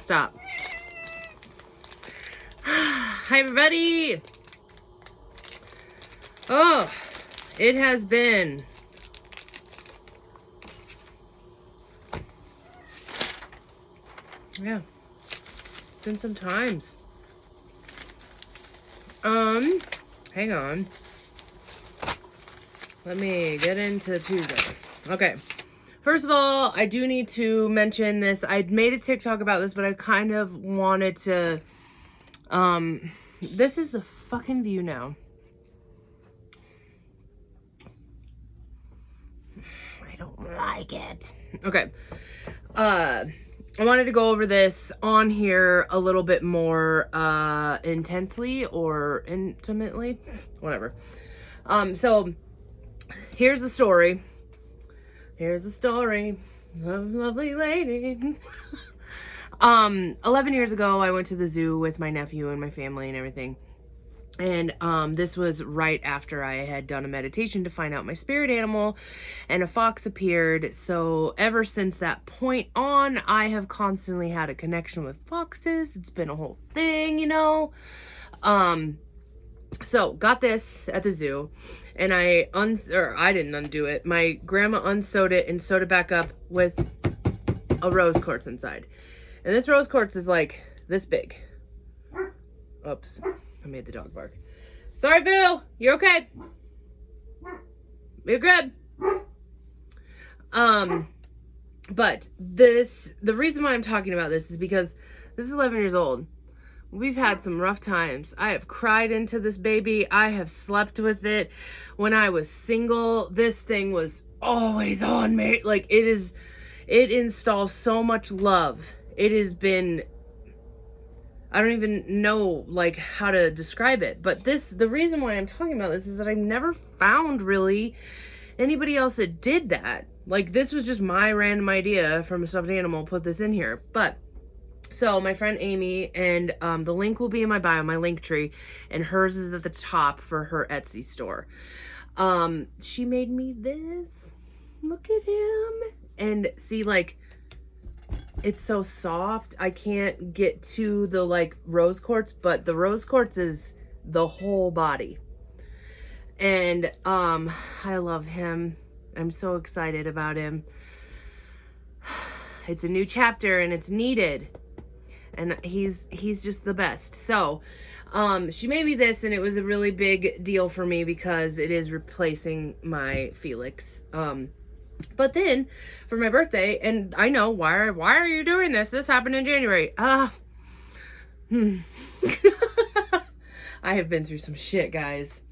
stop. Hi, everybody. Oh, it has been been some times. Hang on. Let me get into Tuesday. Okay. First of all, I do need to mention this. I'd made a TikTok about this, but I kind of wanted to, this is a fucking view now. I don't like it. Okay. I wanted to go over this on here a little bit more, intensely or intimately, whatever. So here's the story. Here's the story of lovely lady. 11 years ago, I went to the zoo with my nephew and my family and everything. And this was right after I had done a meditation to find out my spirit animal, and a fox appeared. So ever since that point on, I have constantly had a connection with foxes. It's been a whole thing, you know. So got this at the zoo, and I didn't undo it. My grandma unsewed it and sewed it back up with a rose quartz inside. And this rose quartz is like this big. Oops. I made the dog bark. Sorry, Bill. You're okay. You're good. But the reason why I'm talking about this is because this is 11 years old. We've had some rough times. I have cried into this baby. I have slept with it. When I was single, this thing was always on me. Like, it installs so much love. It has been, I don't even know like how to describe it, but the reason why I'm talking about this is that I've never found really anybody else that did that. Like, this was just my random idea from a stuffed animal, put this in here. But so my friend Amy, and the link will be in my bio, my link tree, and hers is at the top for her Etsy store. She made me this. Look at him. And see, like, it's so soft. I can't get to the like rose quartz, but the rose quartz is the whole body. And I love him. I'm so excited about him. It's a new chapter and it's needed. And he's just the best. So she made me this, and it was a really big deal for me because it is replacing my Felix. But then for my birthday, and I know, why are you doing this? This happened in January. I have been through some shit, guys.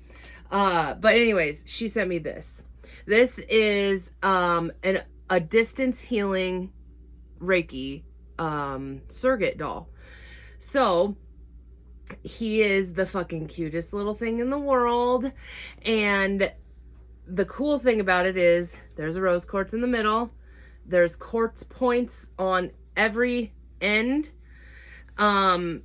But anyways, she sent me this. This is a distance healing Reiki surrogate doll. So he is the fucking cutest little thing in the world, and the cool thing about it is there's a rose quartz in the middle. There's quartz points on every end. And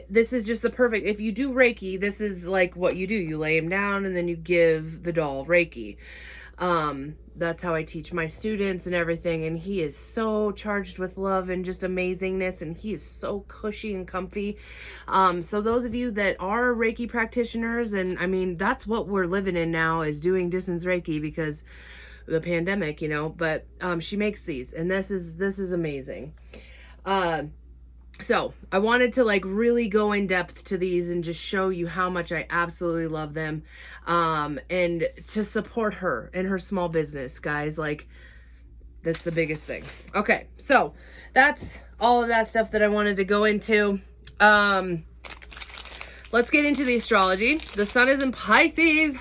this is just the perfect, if you do Reiki, this is like what you do. You lay him down and then you give the doll Reiki. That's how I teach my students and everything. And he is so charged with love and just amazingness. And he is so cushy and comfy. So those of you that are Reiki practitioners, and I mean, that's what we're living in now, is doing distance Reiki because the pandemic, you know, but, she makes these, and this is amazing. So I wanted to like really go in depth to these and just show you how much I absolutely love them. And to support her and her small business, guys, like that's the biggest thing. Okay. So that's all of that stuff that I wanted to go into. Let's get into the astrology. The sun is in Pisces.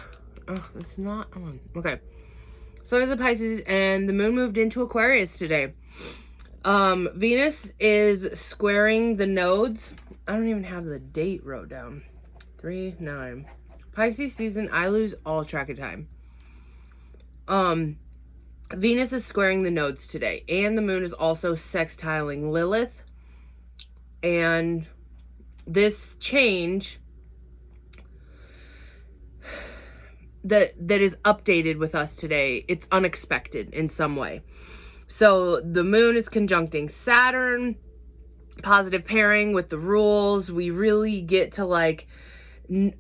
Oh, it's not on. Okay. Sun is in Pisces and the moon moved into Aquarius today. Venus is squaring the nodes. I don't even have the date wrote down. 3/9. Pisces season, I lose all track of time. Venus is squaring the nodes today, and the moon is also sextiling Lilith. And this change that is updated with us today, it's unexpected in some way. So the moon is conjuncting Saturn, positive pairing with the rules. We really get to like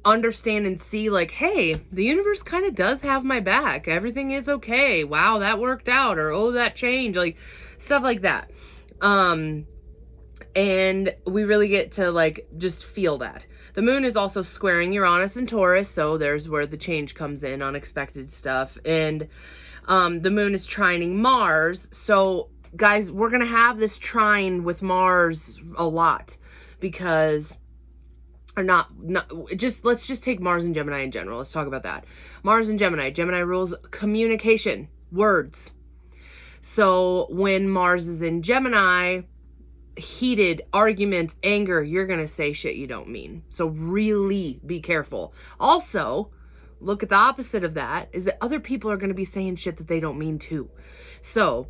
understand and see like, hey, the universe kind of does have my back. Everything is okay. Wow, that worked out. Or, oh, that changed. Like stuff like that. And we really get to like just feel that. The moon is also squaring Uranus and Taurus, so there's where the change comes in, unexpected stuff. And the moon is trining Mars. So guys, we're going to have this trine with Mars a lot because let's just take Mars and Gemini in general. Let's talk about that. Mars and Gemini. Gemini rules communication, words. So when Mars is in Gemini, heated arguments, anger, you're going to say shit you don't mean. So really be careful. Also, look at the opposite of that is that other people are going to be saying shit that they don't mean too. So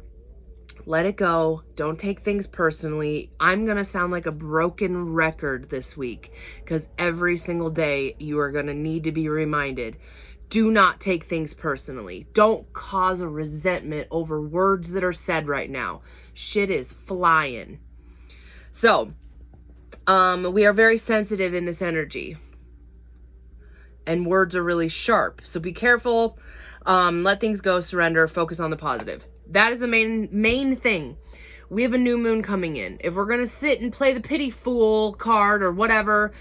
let it go. Don't take things personally. I'm going to sound like a broken record this week because every single day you are going to need to be reminded. Do not take things personally. Don't cause a resentment over words that are said right now. Shit is flying. So, we are very sensitive in this energy. And words are really sharp. So be careful. Let things go, surrender, focus on the positive. That is the main thing. We have a new moon coming in. If we're going to sit and play the pity fool card or whatever,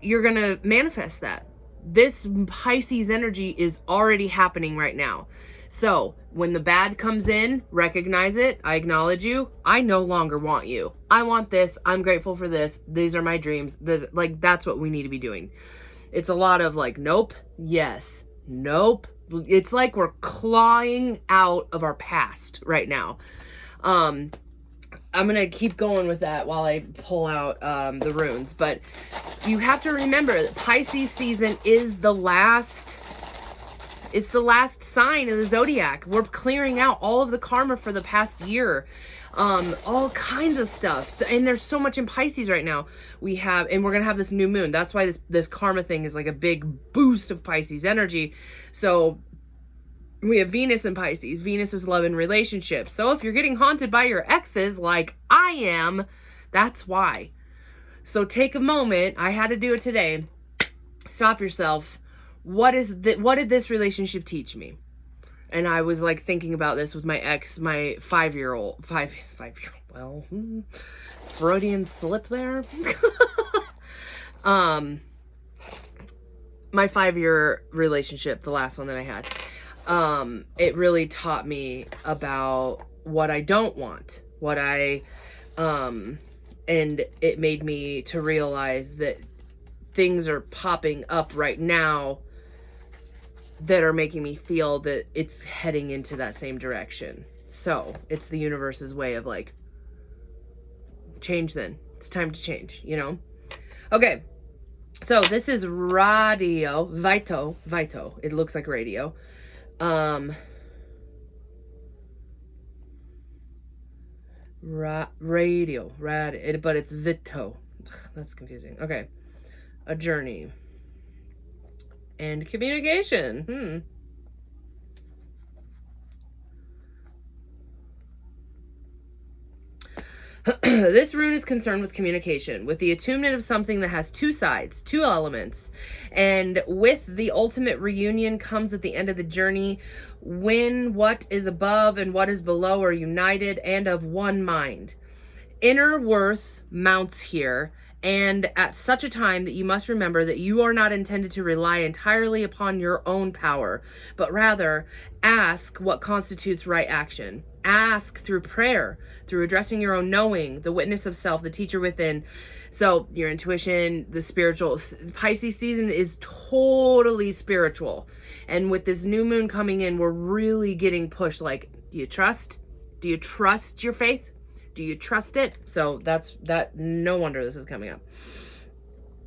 you're going to manifest that. This Pisces energy is already happening right now. So when the bad comes in, recognize it. I acknowledge you. I no longer want you. I want this. I'm grateful for this. These are my dreams. That's what we need to be doing. It's a lot of like, nope, yes, nope. It's like we're clawing out of our past right now. I'm going to keep going with that while I pull out the runes. But you have to remember that Pisces season is the last... It's the last sign of the zodiac. We're clearing out all of the karma for the past year. All kinds of stuff. So, and there's so much in Pisces right now. And we're going to have this new moon. That's why this karma thing is like a big boost of Pisces energy. So we have Venus in Pisces. Venus is love and relationships. So if you're getting haunted by your exes like I am, that's why. So take a moment. I had to do it today. Stop yourself. What did this relationship teach me? And I was like thinking about this with my ex, my 5-year-old, Freudian slip there. My 5-year relationship, the last one that I had, it really taught me about what I don't want, and it made me to realize that things are popping up right now that are making me feel that it's heading into that same direction. So it's the universe's way of like, change then. It's time to change, you know? Okay. So this is radio, Vito. It looks like radio. Radio, but it's Vito. That's confusing. Okay. A journey. And communication. This rune is concerned with communication, with the attunement of something that has two sides, two elements. And with the ultimate reunion comes at the end of the journey when what is above and what is below are united and of one mind. Inner worth mounts here. And at such a time that you must remember that you are not intended to rely entirely upon your own power, but rather ask what constitutes right action. Ask through prayer, through addressing your own knowing, the witness of self, the teacher within. So your intuition, the spiritual. Pisces season is totally spiritual. And with this new moon coming in, we're really getting pushed. Like, do you trust? Do you trust your faith? Do you trust it? So that's that. No wonder this is coming up.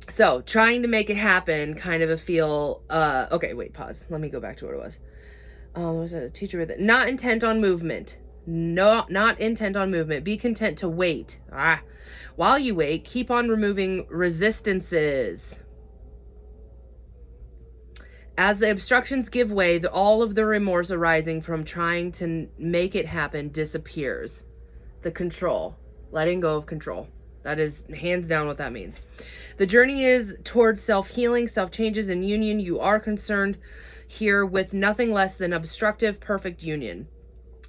So trying to make it happen, kind of a feel. Okay, wait, pause. Let me go back to what it was. What was it? A teacher with it. Not intent on movement. No, not intent on movement. Be content to wait. While you wait, keep on removing resistances. As the obstructions give way, all of the remorse arising from trying to make it happen disappears. The control, letting go of control. That is hands down what that means. The journey is towards self-healing, self-changes, and union. You are concerned here with nothing less than obstructive, perfect union.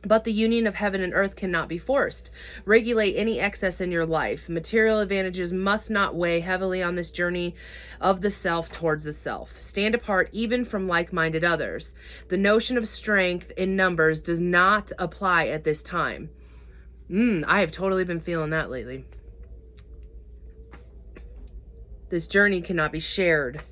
But the union of heaven and earth cannot be forced. Regulate any excess in your life. Material advantages must not weigh heavily on this journey of the self towards the self. Stand apart even from like-minded others. The notion of strength in numbers does not apply at this time. I have totally been feeling that lately. This journey cannot be shared.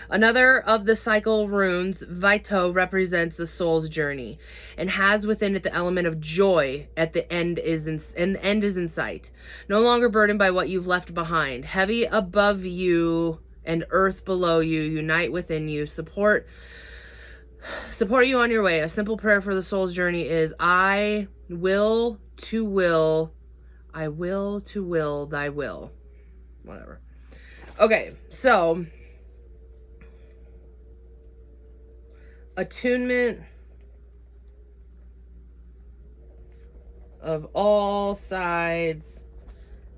Another of the cycle runes, Vito, represents the soul's journey and has within it the element of joy at the end and the end is in sight. No longer burdened by what you've left behind. Heavy above you and earth below you, unite within you, support you on your way. A simple prayer for the soul's journey is, I will to will thy will. Whatever. Okay, so attunement of all sides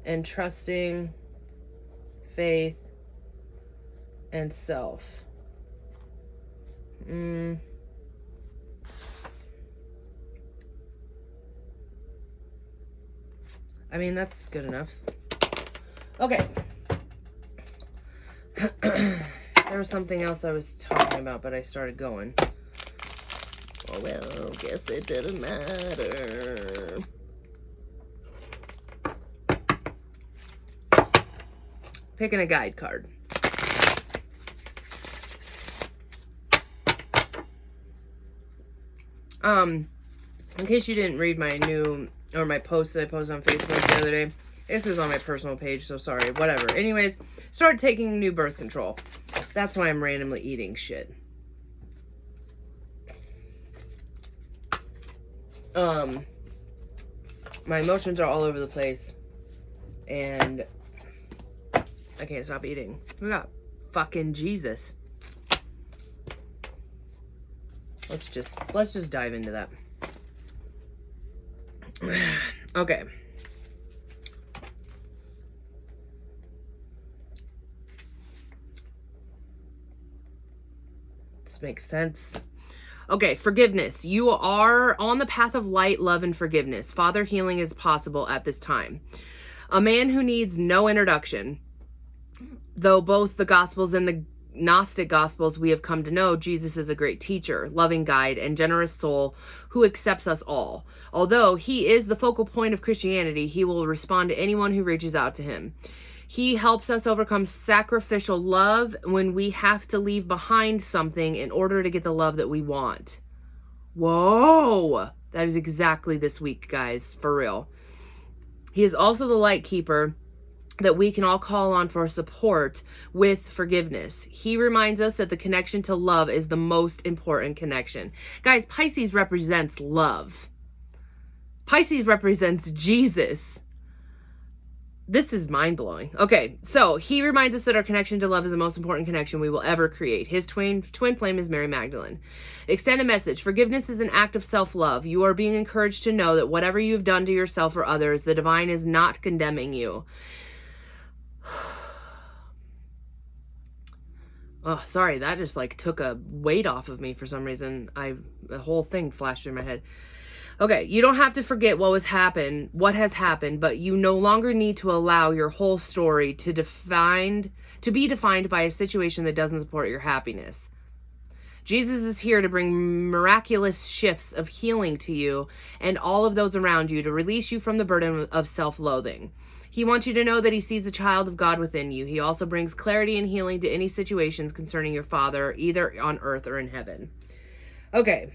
and trusting faith and self. I mean, that's good enough. Okay. There was something else I was talking about, but I started going. Oh, well, guess it didn't matter. Picking a guide card. In case you didn't read my post that I posted on Facebook the other day, this was on my personal page, so sorry, whatever. Anyways, started taking new birth control. That's why I'm randomly eating shit. My emotions are all over the place, and I can't stop eating. We got fucking Jesus. Let's just dive into that. Okay. This makes sense. Okay, forgiveness. You are on the path of light, love, and forgiveness. Father healing is possible at this time. A man who needs no introduction. Though both the Gospels and the Gnostic Gospels we have come to know, Jesus is a great teacher, loving guide, and generous soul who accepts us all. Although he is the focal point of Christianity, he will respond to anyone who reaches out to him. He helps us overcome sacrificial love when we have to leave behind something in order to get the love that we want. Whoa! That is exactly this week, guys, for real. He is also the light keeper that we can all call on for support with forgiveness. He reminds us that the connection to love is the most important connection. Guys, Pisces represents love. Pisces represents Jesus. This is mind-blowing. Okay, so he reminds us that our connection to love is the most important connection we will ever create. His twin flame is Mary Magdalene. Extend a message. Forgiveness is an act of self-love. You are being encouraged to know that whatever you've done to yourself or others, the divine is not condemning you. Oh, sorry, that just like took a weight off of me for some reason. The whole thing flashed through my head. Okay, you don't have to forget what has happened, but you no longer need to allow your whole story to be defined by a situation that doesn't support your happiness. Jesus is here to bring miraculous shifts of healing to you and all of those around you, to release you from the burden of self-loathing. He wants you to know that he sees the child of God within you. He also brings clarity and healing to any situations concerning your Father, either on earth or in heaven. Okay.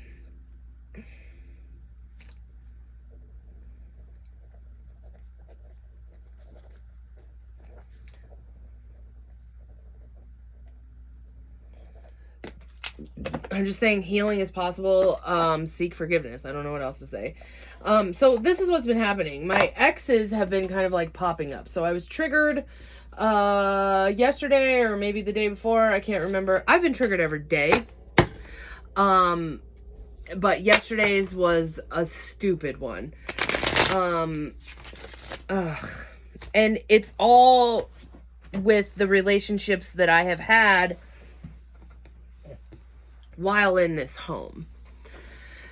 I'm just saying healing is possible. Seek forgiveness. I don't know what else to say. So this is what's been happening. My exes have been kind of like popping up. So I was triggered yesterday or maybe the day before. I can't remember. I've been triggered every day. But yesterday's was a stupid one. And it's all with the relationships that I have had while in this home.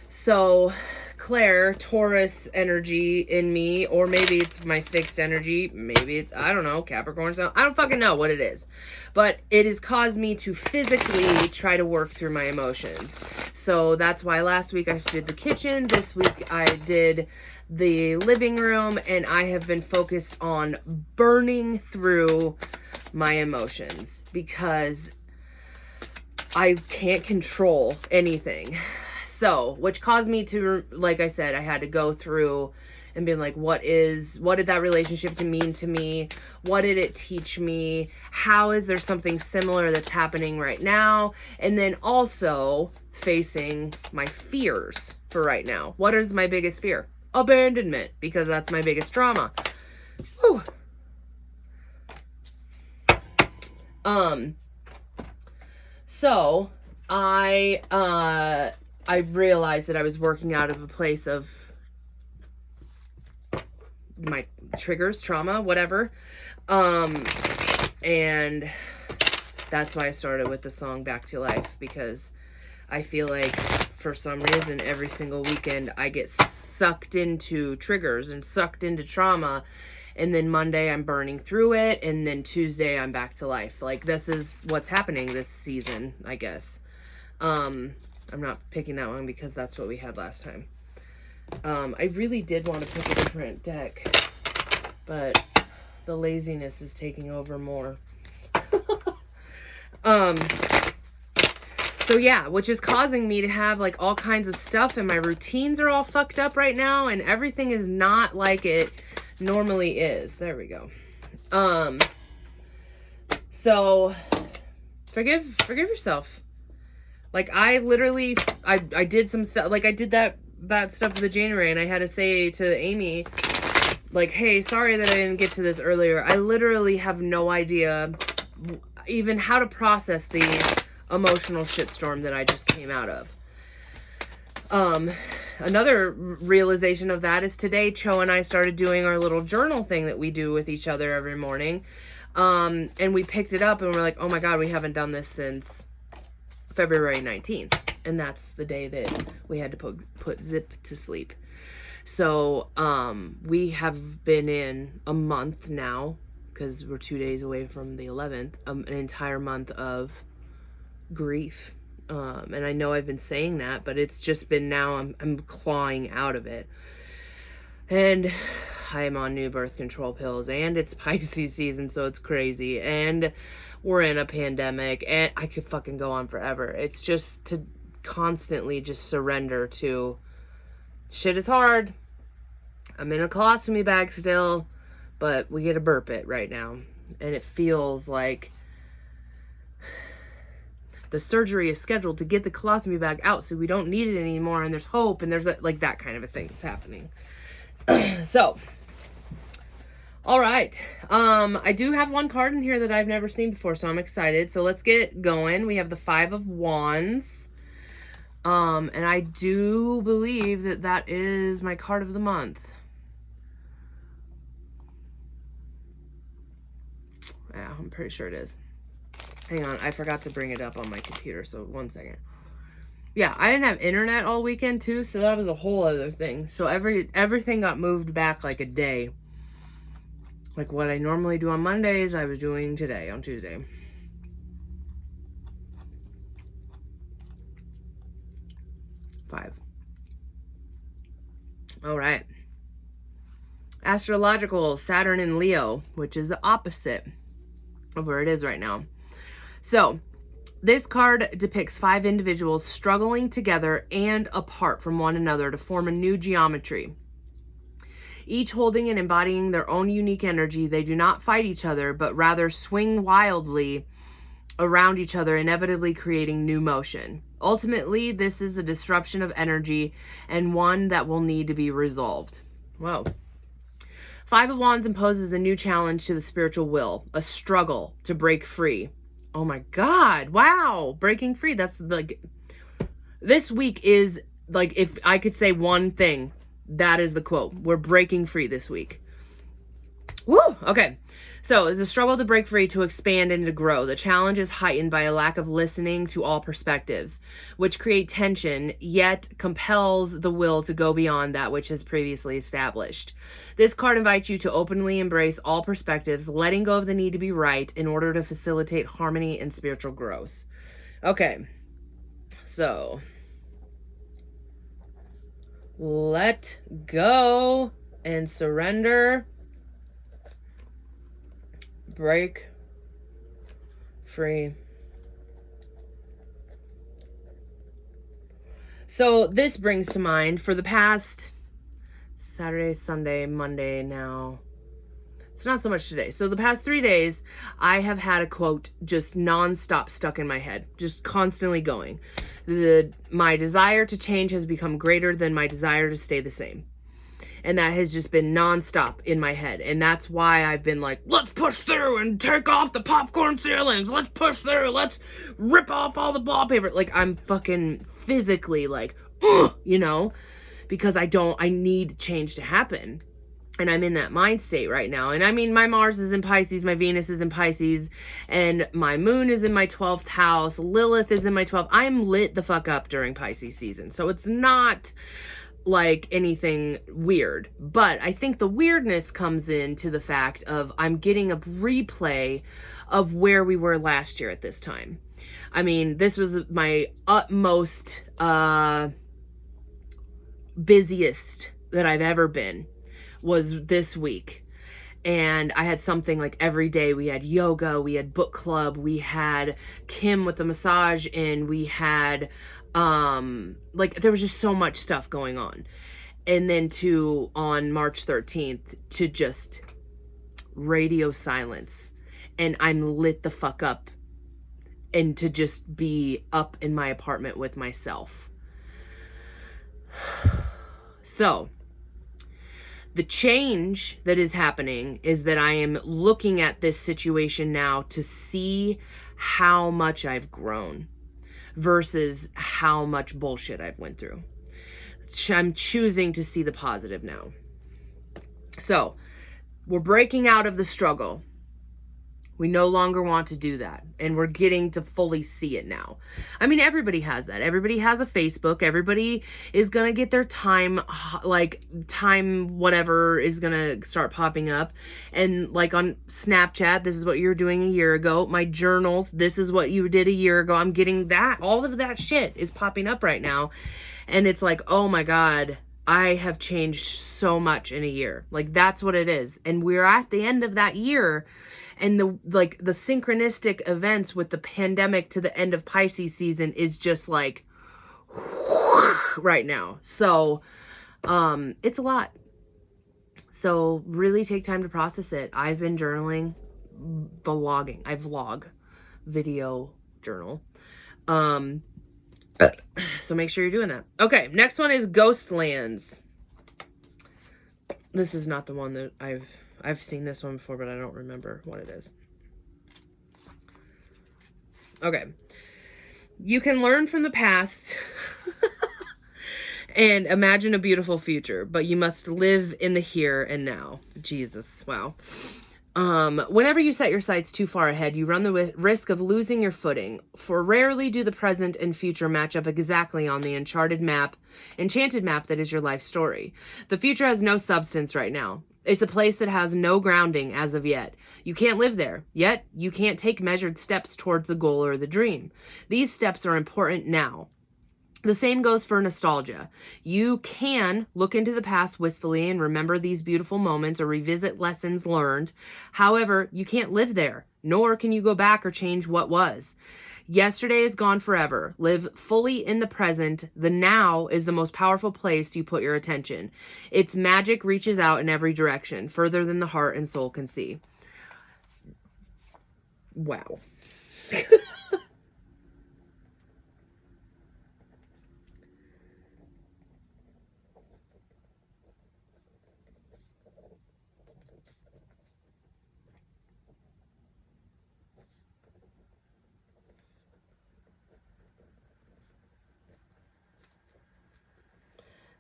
So Claire, Taurus energy in me, or maybe it's my fixed energy, maybe it's, I don't know, Capricorn, so I don't fucking know what it is, but it has caused me to physically try to work through my emotions. So that's why last week I did the kitchen, this week I did the living room, and I have been focused on burning through my emotions because I can't control anything. So, which caused me to, like I said, I had to go through and be like, what did that relationship mean to me? What did it teach me? How is there something similar that's happening right now? And then also facing my fears for right now. What is my biggest fear? Abandonment, because that's my biggest trauma. Whew. So I realized that I was working out of a place of my triggers, trauma, whatever. And that's why I started with the song Back to Life, because I feel like for some reason every single weekend I get sucked into triggers and sucked into trauma. And then Monday I'm burning through it. And then Tuesday I'm back to life. Like, this is what's happening this season, I guess. I'm not picking that one because that's what we had last time. I really did want to pick a different deck, but the laziness is taking over more. So yeah, which is causing me to have like all kinds of stuff, and my routines are all fucked up right now, and everything is not like it normally is. There we go. So forgive yourself. Like, I literally, I did some stuff, like, I did that stuff for the January, and I had to say to Amy, like, hey, sorry that I didn't get to this earlier. I literally have no idea even how to process the emotional shitstorm that I just came out of. Another realization of that is today, Cho and I started doing our little journal thing that we do with each other every morning. And we picked it up, and we're like, oh my God, we haven't done this since February 19th, and that's the day that we had to put Zip to sleep. So we have been in a month now, because we're 2 days away from the 11th, an entire month of grief. And I know I've been saying that, but it's just been now I'm clawing out of it. And I am on new birth control pills, and it's Pisces season, so it's crazy, and we're in a pandemic, and I could fucking go on forever. It's just to constantly just surrender to shit is hard. I'm in a colostomy bag still, but we get to burp it right now, and it feels like the surgery is scheduled to get the colostomy bag out so we don't need it anymore, and there's hope, and there's like that kind of a thing that's happening. So, all right. I do have one card in here that I've never seen before, so I'm excited. So let's get going. We have the 5 of Wands. And I do believe that that is my card of the month. Yeah, I'm pretty sure it is. Hang on, I forgot to bring it up on my computer, so 1 second. Yeah, I didn't have internet all weekend too, so that was a whole other thing. So everything got moved back like a day. Like what I normally do on Mondays, I was doing today, on Tuesday. Five. All right. Astrological, Saturn in Leo, which is the opposite of where it is right now. So, this card depicts 5 individuals struggling together and apart from one another to form a new geometry. Each holding and embodying their own unique energy, they do not fight each other, but rather swing wildly around each other, inevitably creating new motion. Ultimately, this is a disruption of energy and one that will need to be resolved. Wow. 5 of Wands imposes a new challenge to the spiritual will, a struggle to break free. Oh my God. Wow. Breaking free. That's like, this week is like, if I could say one thing, that is the quote. We're breaking free this week. Woo! Okay. So, it's a struggle to break free, to expand, and to grow. The challenge is heightened by a lack of listening to all perspectives, which create tension, yet compels the will to go beyond that which is previously established. This card invites you to openly embrace all perspectives, letting go of the need to be right in order to facilitate harmony and spiritual growth. Okay. So, let go and surrender. Break free. So this brings to mind, for the past Saturday, Sunday, Monday now, it's not so much today. So the past 3 days, I have had a quote just nonstop stuck in my head, just constantly going. My desire to change has become greater than my desire to stay the same. And that has just been nonstop in my head. And that's why I've been like, let's push through and take off the popcorn ceilings. Let's push through. Let's rip off all the wallpaper. Like, I'm fucking physically like, you know, because I need change to happen. And I'm in that mind state right now. And I mean, my Mars is in Pisces, my Venus is in Pisces, and my moon is in my 12th house. Lilith is in my 12th. I'm lit the fuck up during Pisces season. So it's not like anything weird, but I think the weirdness comes into the fact of I'm getting a replay of where we were last year at this time. I mean, this was my utmost busiest that I've ever been, was this week. And I had something like every day. We had yoga, we had book club, we had Kim with the massage, and we had like there was just so much stuff going on. And then on March 13th to just radio silence, and I'm lit the fuck up, and to just be up in my apartment with myself. So the change that is happening is that I am looking at this situation now to see how much I've grown versus how much bullshit I've went through. I'm choosing to see the positive now. So, we're breaking out of the struggle. We no longer want to do that. And we're getting to fully see it now. I mean, everybody has that. Everybody has a Facebook. Everybody is going to get their time whatever is going to start popping up. And like on Snapchat, this is what you were doing a year ago. My journals, this is what you did a year ago. I'm getting that. All of that shit is popping up right now. And it's like, oh my God, I have changed so much in a year. Like, that's what it is. And we're at the end of that year. And the synchronistic events with the pandemic to the end of Pisces season is just like right now. So it's a lot. So really take time to process it. I've been journaling, vlogging. I vlog, video journal. So make sure you're doing that. Okay, next one is Ghostlands. This is not the one that I've seen this one before, but I don't remember what it is. Okay. You can learn from the past and imagine a beautiful future, but you must live in the here and now. Jesus, wow. Whenever you set your sights too far ahead, you run the risk of losing your footing, for rarely do the present and future match up exactly on the enchanted map that is your life story. The future has no substance right now. It's a place that has no grounding as of yet. You can't live there, yet you can't take measured steps towards the goal or the dream. These steps are important now. The same goes for nostalgia. You can look into the past wistfully and remember these beautiful moments or revisit lessons learned. However, you can't live there, nor can you go back or change what was. Yesterday is gone forever. Live fully in the present. The now is the most powerful place you put your attention. Its magic reaches out in every direction, further than the heart and soul can see. Wow.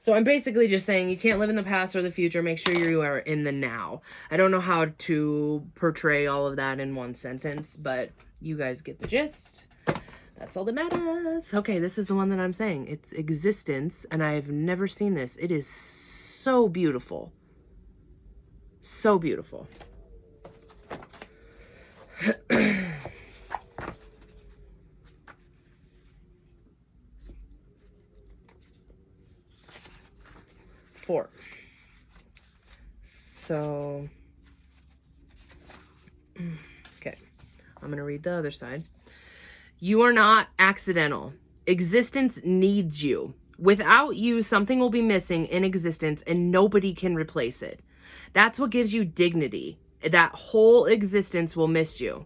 So I'm basically just saying you can't live in the past or the future. Make sure you are in the now. I don't know how to portray all of that in one sentence, but you guys get the gist. That's all that matters. Okay, this is the one that I'm saying. It's existence, and I've never seen this. It is so beautiful. So beautiful. Four. So, okay, I'm going to read the other side. You are not accidental. Existence needs you. Without you, something will be missing in existence and nobody can replace it. That's what gives you dignity. That whole existence will miss you.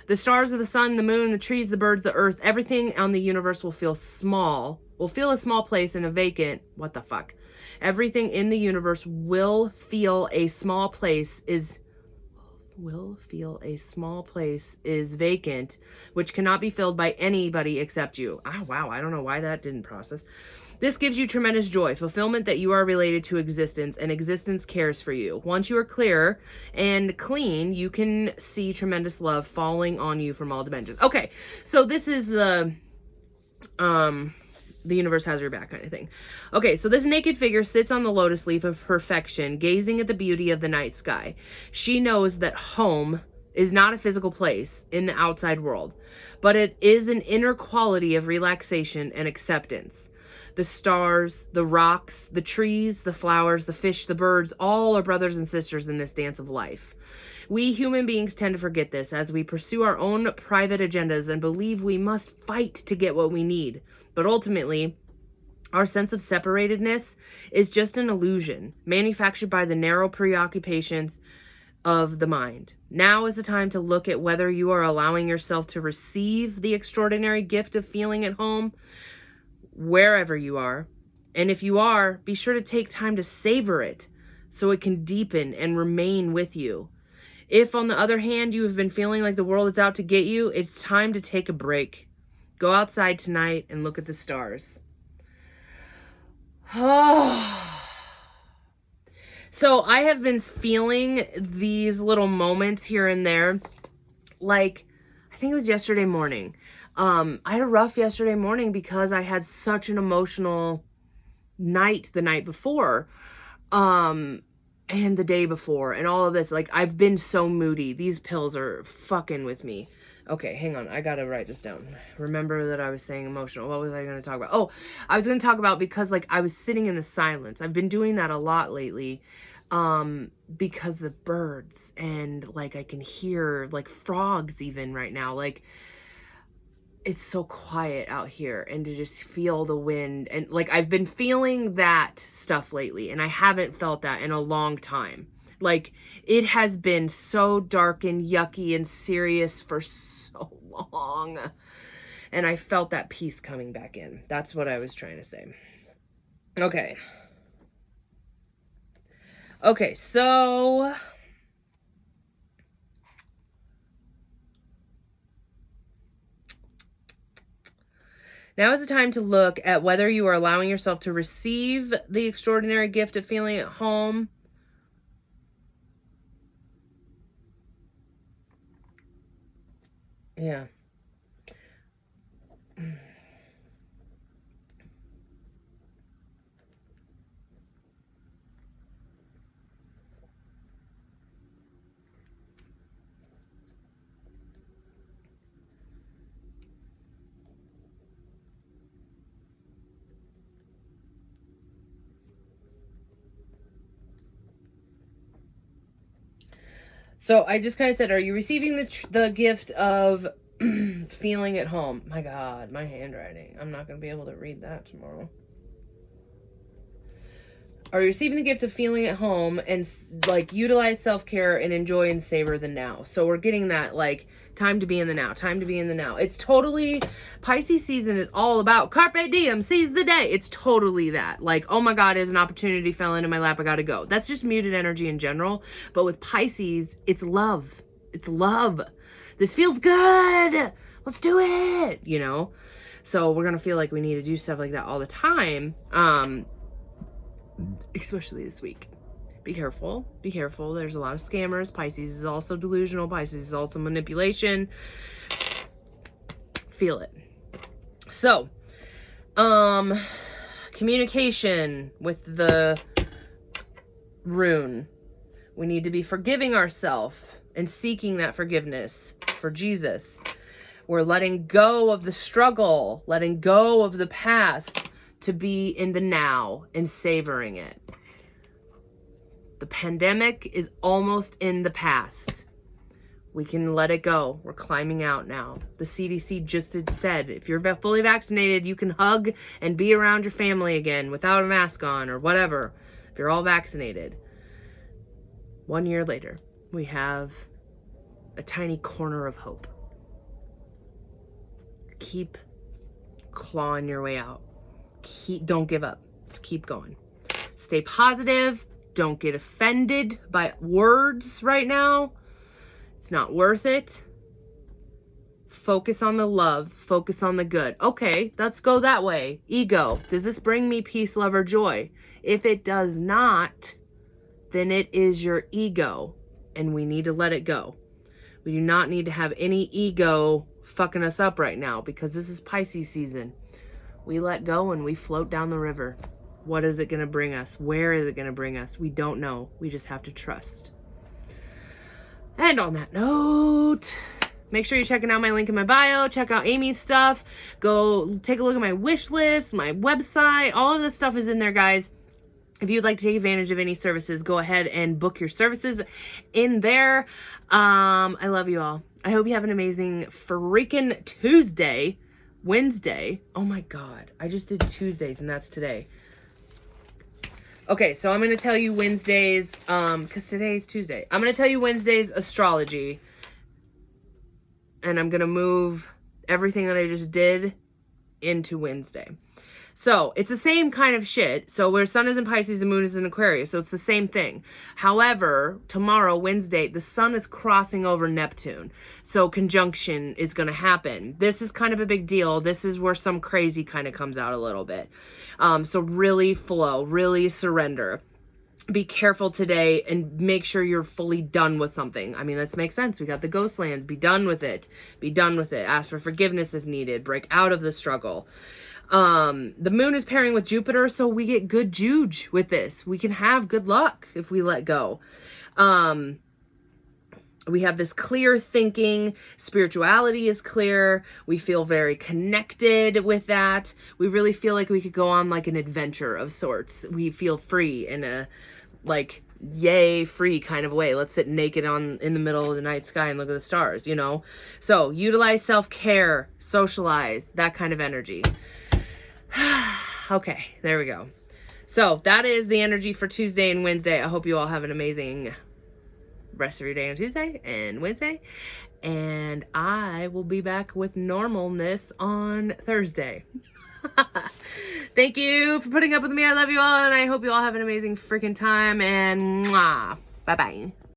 The stars of the sun, the moon, the trees, the birds, the earth, everything on the universe will feel small, will feel a small place in a vacant, what the fuck? Everything in the universe will feel a small place is vacant, which cannot be filled by anybody except you. Oh, wow. I don't know why that didn't process. This gives you tremendous joy, fulfillment that you are related to existence, and existence cares for you. Once you are clear and clean, you can see tremendous love falling on you from all dimensions. Okay, so this is the universe has your back kind of thing. Okay, so this naked figure sits on the lotus leaf of perfection, gazing at the beauty of the night sky. She knows that home is not a physical place in the outside world, but it is an inner quality of relaxation and acceptance. The stars, the rocks, the trees, the flowers, the fish, the birds, all are brothers and sisters in this dance of life. We human beings tend to forget this as we pursue our own private agendas and believe we must fight to get what we need. But ultimately, our sense of separatedness is just an illusion manufactured by the narrow preoccupations of the mind. Now is the time to look at whether you are allowing yourself to receive the extraordinary gift of feeling at home wherever you are. And if you are, be sure to take time to savor it so it can deepen and remain with you. If, on the other hand, you have been feeling like the world is out to get you, it's time to take a break. Go outside tonight and look at the stars. So I have been feeling these little moments here and there. Like, I think it was yesterday morning. I had a rough yesterday morning because I had such an emotional night the night before. And the day before and all of this. Like, I've been so moody. These pills are fucking with me. Okay, hang on. I gotta write this down. Remember that I was saying emotional. What was I gonna talk about? Oh, I was gonna talk about because, like, I was sitting in the silence. I've been doing that a lot lately. Because the birds and, like, I can hear, like, frogs even right now. Like, it's so quiet out here, and to just feel the wind, and like I've been feeling that stuff lately, and I haven't felt that in a long time. Like, it has been so dark and yucky and serious for so long, and I felt that peace coming back in. That's what I was trying to say. Okay, so now is the time to look at whether you are allowing yourself to receive the extraordinary gift of feeling at home. Yeah. So I just kind of said, are you receiving the gift of feeling at home? My God, my handwriting. I'm not going to be able to read that tomorrow. Are you receiving the gift of feeling at home and, like, utilize self-care and enjoy and savor the now? So we're getting that, like, time to be in the now, time to be in the now. It's totally, Pisces season is all about carpe diem, seize the day. It's totally that. Like, oh my God, as an opportunity fell into my lap, I gotta go. That's just muted energy in general. But with Pisces, it's love. It's love. This feels good. Let's do it, you know? So we're gonna feel like we need to do stuff like that all the time. especially this week. Be careful. Be careful. There's a lot of scammers. Pisces is also delusional. Pisces is also manipulation. Feel it. So, communication with the rune. We need to be forgiving ourselves and seeking that forgiveness for Jesus. We're letting go of the struggle, letting go of the past to be in the now and savoring it. The pandemic is almost in the past. We can let it go. We're climbing out now. The CDC just had said, if you're fully vaccinated, you can hug and be around your family again without a mask on or whatever, if you're all vaccinated. 1 year later, we have a tiny corner of hope. Keep clawing your way out. Don't give up. Just keep going. Stay positive. Don't get offended by words right now. It's not worth it. Focus on the love. Focus on the good. Okay, let's go that way. Ego. Does this bring me peace, love, or joy? If it does not, then it is your ego, and we need to let it go. We do not need to have any ego fucking us up right now, because this is Pisces season. We let go and we float down the river. What is it going to bring us? Where is it going to bring us? We don't know. We just have to trust. And on that note, make sure you're checking out my link in my bio. Check out Amy's stuff. Go take a look at my wish list, my website. All of this stuff is in there, guys. If you'd like to take advantage of any services, go ahead and book your services in there. I love you all. I hope you have an amazing freaking Tuesday. Wednesday. Oh my God. I just did Tuesdays and that's today. Okay, so I'm going to tell you Wednesdays, because today's Tuesday. I'm going to tell you Wednesday's astrology. And I'm going to move everything that I just did into Wednesday. So it's the same kind of shit. So where sun is in Pisces, the moon is in Aquarius. So it's the same thing. However, tomorrow, Wednesday, the sun is crossing over Neptune. So conjunction is going to happen. This is kind of a big deal. This is where some crazy kind of comes out a little bit. So really flow, really surrender. Be careful today and make sure you're fully done with something. I mean, this makes sense. We got the ghost lands. Be done with it. Be done with it. Ask for forgiveness if needed. Break out of the struggle. The moon is pairing with Jupiter, so we get good juge with this. We can have good luck if we let go. We have this clear thinking. Spirituality is clear. We feel very connected with that. We really feel like we could go on like an adventure of sorts. We feel free in a like yay free kind of way. Let's sit naked in the middle of the night sky and look at the stars, you know? So utilize self-care, socialize, that kind of energy. Okay, there we go. So that is the energy for Tuesday and Wednesday. I hope you all have an amazing rest of your day on Tuesday and Wednesday. And I will be back with normalness on Thursday. Thank you for putting up with me. I love you all, and I hope you all have an amazing freaking time. And mwah. Bye-bye.